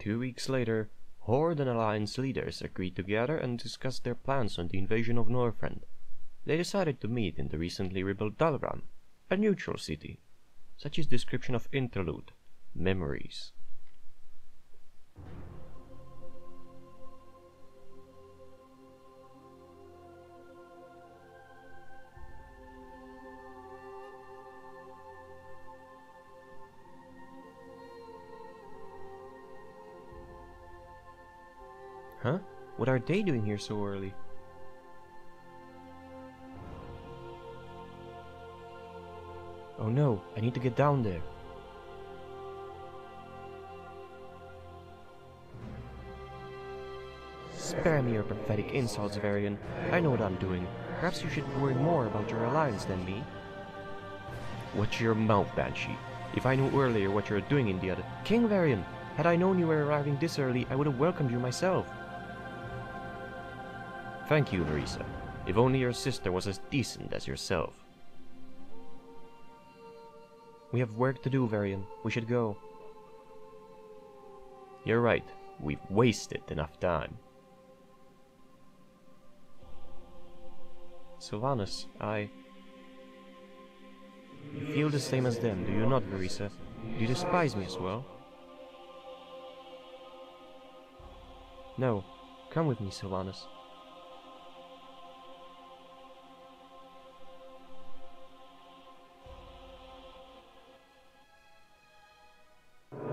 2 weeks later, Horde and Alliance leaders agreed to gather and discuss their plans on the invasion of Northrend. They decided to meet in the recently rebuilt Dalram, a neutral city. Such is description of Interlude, Memories. Huh? What are they doing here so early? Oh no, I need to get down there. Spare me your pathetic insults, Varian. I know what I'm doing. Perhaps you should worry more about your alliance than me. Watch your mouth, Banshee. If I knew earlier what you're doing in the other... King Varian! Had I known you were arriving this early, I would have welcomed you myself. Thank you, Marisa. If only your sister was as decent as yourself. We have work to do, Varian. We should go. You're right. We've wasted enough time. Sylvanas, You feel the same as them, do you not, Marisa? Do you despise me as well? No. Come with me, Sylvanas.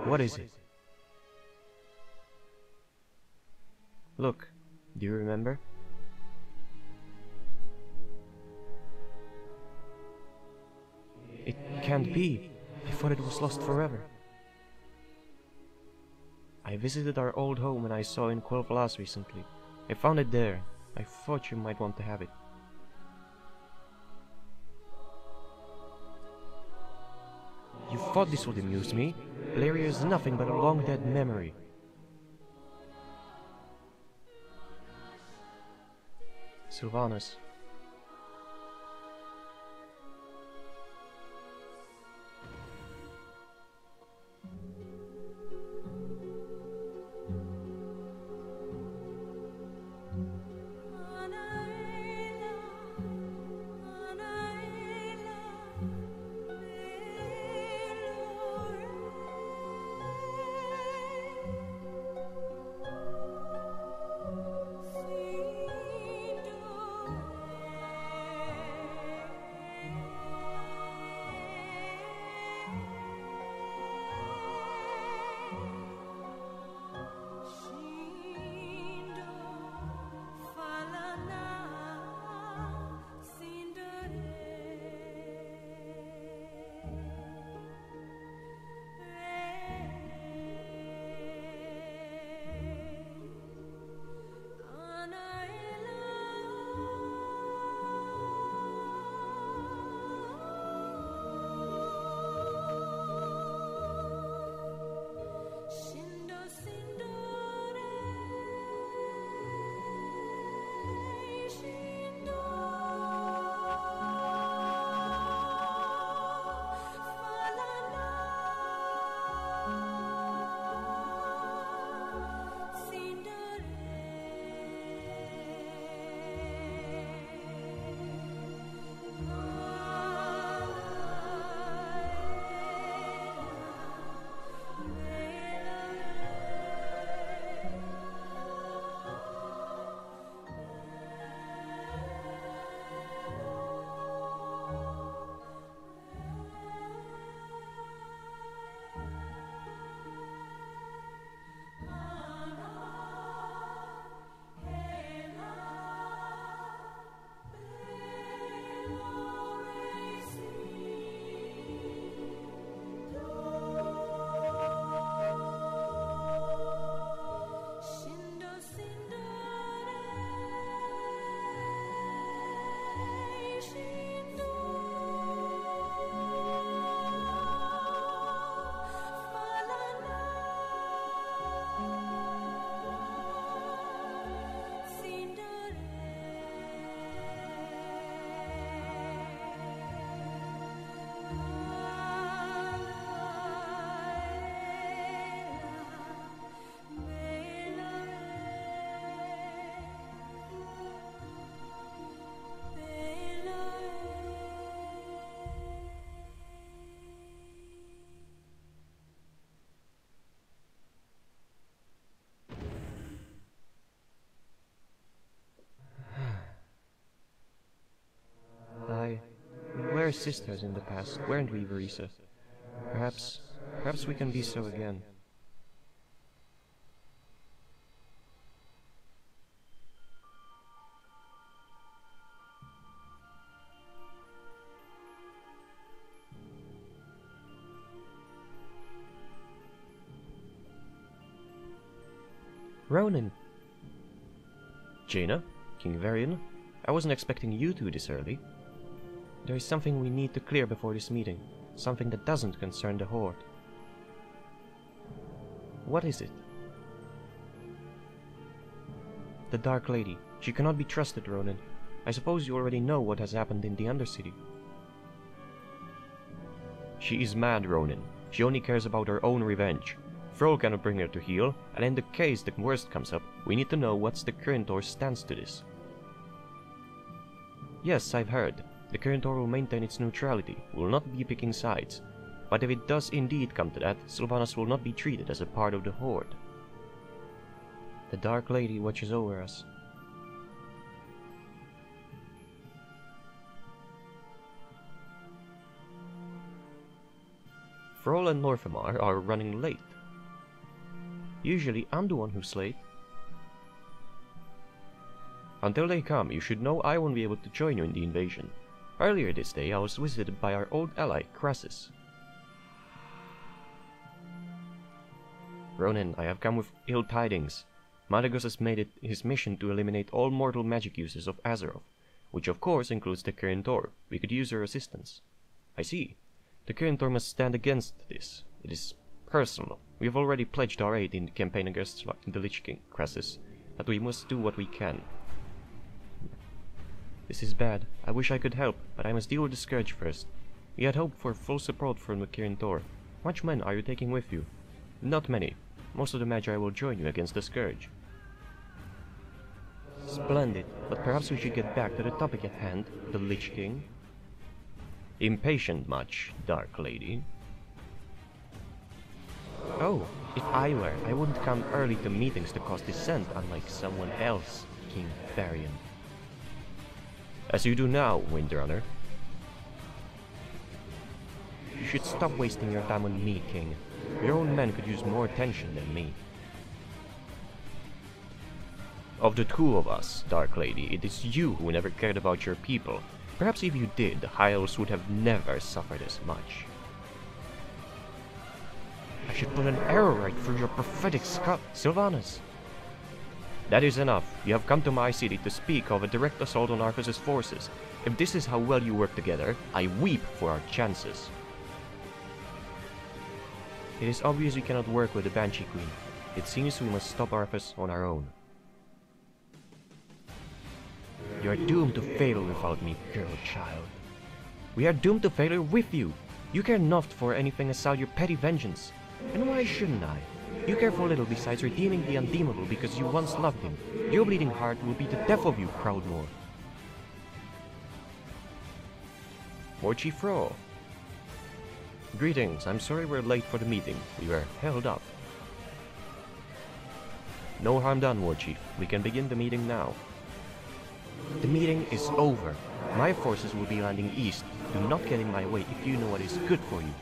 What is it? Look, do you remember? It can't be. I thought it was lost forever. I visited our old home and I saw in Quel'Thalas recently. I found it there. I thought you might want to have it. You thought this would amuse me? Valeria is nothing but a long-dead memory. Sylvanas. were sisters in the past, weren't we, Verisa? Perhaps we can be so again. Ronan! Jaina? King Varian? I wasn't expecting you two this early. There is something we need to clear before this meeting. Something that doesn't concern the Horde. What is it? The Dark Lady. She cannot be trusted, Ronan. I suppose you already know what has happened in the Undercity. She is mad, Ronan. She only cares about her own revenge. Thrall cannot bring her to heel, and in the case the worst comes up, we need to know what's the current Or's stance to this. Yes, I've heard. The current Or will maintain its neutrality, will not be picking sides. But if it does indeed come to that, Sylvanas will not be treated as a part of the Horde. The Dark Lady watches over us. Thrall and Northrend are running late. Usually I'm the one who's late. Until they come, you should know I won't be able to join you in the invasion. Earlier this day I was visited by our old ally, Crassus. Ronan, I have come with ill tidings. Malygos has made it his mission to eliminate all mortal magic uses of Azeroth, which of course includes the current Or. We could use her assistance. I see. The current Or must stand against this. It is personal. We have already pledged our aid in the campaign against the Lich King, Crassus, but we must do what we can. This is bad. I wish I could help, but I must deal with the Scourge first. We had hoped for full support from the current Or. How much men are you taking with you? Not many. Most of the Magi will join you against the Scourge. Splendid, but perhaps we should get back to the topic at hand, the Lich King. Impatient much, Dark Lady. Oh, if I were, I wouldn't come early to meetings to cause dissent, unlike someone else, King Varian. As you do now, Windrunner. You should stop wasting your time on me, King. Your own men could use more attention than me. Of the two of us, Dark Lady, it is you who never cared about your people. Perhaps if you did, the High Elves would have never suffered as much. I should put an arrow right through your prophetic skull, Sylvanas. That is enough. You have come to my city to speak of a direct assault on Arthas' forces. If this is how well you work together, I weep for our chances. It is obvious we cannot work with the Banshee Queen. It seems we must stop Arthas on our own. You are doomed to fail without me, girl child. We are doomed to failure with you. You care not for anything aside your petty vengeance. And why shouldn't I? You care for little besides redeeming the undeemable because you once loved him. Your bleeding heart will be the death of you, Proudmoore. War Chief Thrall. Greetings, I'm sorry we're late for the meeting. We were held up. No harm done, War Chief. We can begin the meeting now. The meeting is over. My forces will be landing east. Do not get in my way if you know what is good for you.